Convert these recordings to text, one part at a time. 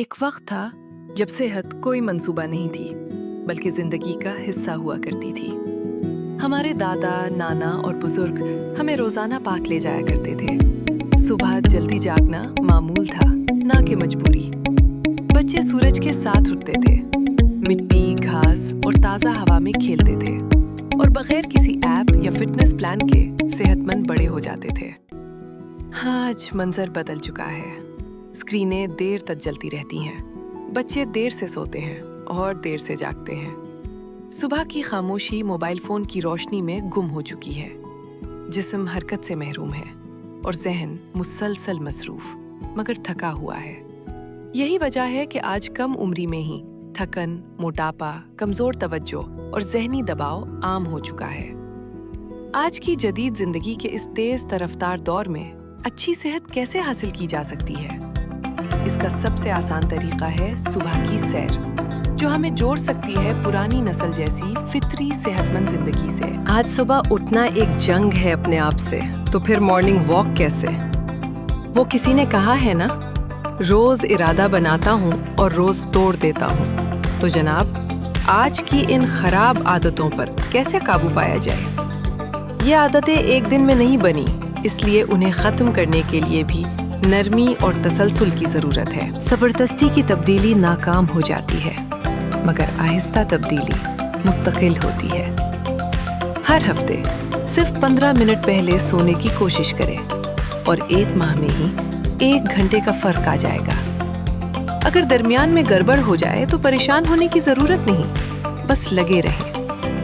ایک وقت تھا جب صحت کوئی منصوبہ نہیں تھی بلکہ زندگی کا حصہ ہوا کرتی تھی۔ ہمارے دادا، نانا اور بزرگ ہمیں روزانہ پارک لے جایا کرتے تھے۔ صبح جلدی جاگنا معمول تھا، نہ کہ مجبوری۔ بچے سورج کے ساتھ اٹھتے تھے، مٹی، گھاس اور تازہ ہوا میں کھیلتے تھے اور بغیر کسی ایپ یا فٹنس پلان کے صحت مند بڑے ہو جاتے تھے۔ آج منظر بدل چکا ہے۔ اسکرینیں دیر تک جلتی رہتی ہیں، بچے دیر سے سوتے ہیں اور دیر سے جاگتے ہیں۔ صبح کی خاموشی موبائل فون کی روشنی میں گم ہو چکی ہے۔ جسم حرکت سے محروم ہے اور ذہن مسلسل مصروف مگر تھکا ہوا ہے۔ یہی وجہ ہے کہ آج کم عمری میں ہی تھکن، موٹاپا، کمزور توجہ اور ذہنی دباؤ عام ہو چکا ہے۔ آج کی جدید زندگی کے اس تیز رفتار دور میں اچھی صحت کیسے حاصل کی جا سکتی ہے؟ اس کا سب سے آسان طریقہ ہے صبح کی سیر، جو ہمیں جوڑ سکتی ہے پرانی نسل جیسی فطری صحت مند زندگی سے۔ آج صبح اٹھنا ایک جنگ ہے اپنے آپ سے، تو پھر مارننگ واک کیسے؟ وہ کسی نے کہا ہے نا، روز ارادہ بناتا ہوں اور روز توڑ دیتا ہوں۔ تو جناب، آج کی ان خراب عادتوں پر کیسے قابو پایا جائے؟ یہ عادتیں ایک دن میں نہیں بنی، اس لیے انہیں ختم کرنے کے لیے بھی نرمی اور تسلسل کی ضرورت ہے۔ زبردستی کی تبدیلی ناکام ہو جاتی ہے، مگر آہستہ تبدیلی مستقل ہوتی ہے۔ ہر ہفتے صرف 15 منٹ پہلے سونے کی کوشش کریں اور ایک ماہ میں ہی 1 گھنٹے کا فرق آ جائے گا۔ اگر درمیان میں گڑبڑ ہو جائے تو پریشان ہونے کی ضرورت نہیں، بس لگے رہیں۔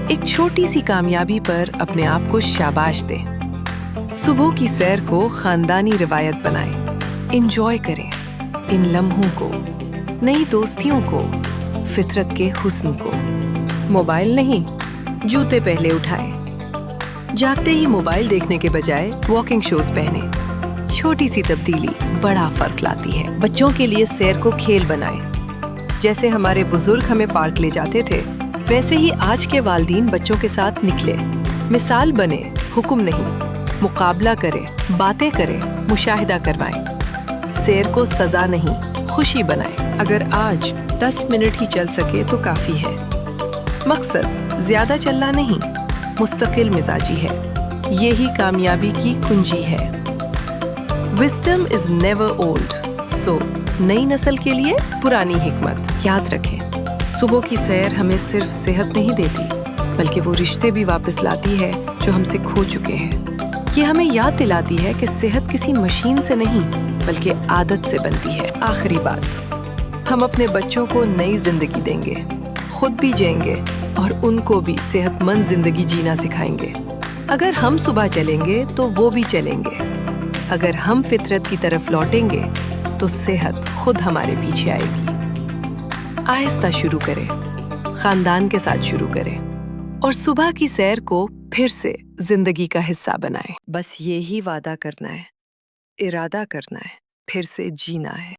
ایک چھوٹی سی کامیابی پر اپنے آپ کو شاباش دیں۔ صبح کی سیر کو خاندانی روایت بنائیں۔ انجوائے کریں ان لمحوں کو، نئی دوستیوں کو، فطرت کے حسن کو۔ موبائل نہیں، جوتے پہلے اٹھائیں۔ جاگتے ہی موبائل دیکھنے کے بجائے واکنگ شوز پہنیں۔ چھوٹی سی تبدیلی بڑا فرق لاتی ہے۔ بچوں کے لیے سیر کو کھیل بنائیں۔ جیسے ہمارے بزرگ ہمیں پارک لے جاتے تھے، ویسے ہی آج کے والدین بچوں کے ساتھ نکلے، مثال بنے، حکم نہیں۔ مقابلہ کریں، باتیں کریں، مشاہدہ کروائیں۔ سیر کو سزا نہیں، خوشی بنائیں۔ اگر آج 10 منٹ ہی چل سکے تو کافی ہے۔ مقصد زیادہ چلنا نہیں، مستقل مزاجی ہے۔ یہی کامیابی کی کنجی ہے۔ Wisdom is never old. So, نئی نسل کے لیے پرانی حکمت یاد رکھیں۔ صبح کی سیر ہمیں صرف صحت نہیں دیتی، بلکہ وہ رشتے بھی واپس لاتی ہے جو ہم سے کھو چکے ہیں۔ یہ ہمیں یاد دلاتی ہے کہ صحت کسی مشین سے نہیں بلکہ عادت سے بنتی ہے۔ آخری بات، ہم اپنے بچوں کو نئی زندگی دیں گے، خود بھی جئیں گے اور ان کو بھی صحت مند زندگی جینا سکھائیں گے۔ اگر ہم صبح چلیں گے تو وہ بھی چلیں گے۔ اگر ہم فطرت کی طرف لوٹیں گے تو صحت خود ہمارے پیچھے آئے گی۔ آہستہ شروع کریں، خاندان کے ساتھ شروع کریں اور صبح کی سیر کو پھر سے زندگی کا حصہ بنائیں۔ بس یہی وعدہ کرنا ہے، ارادہ کرنا ہے، پھر سے جینا ہے۔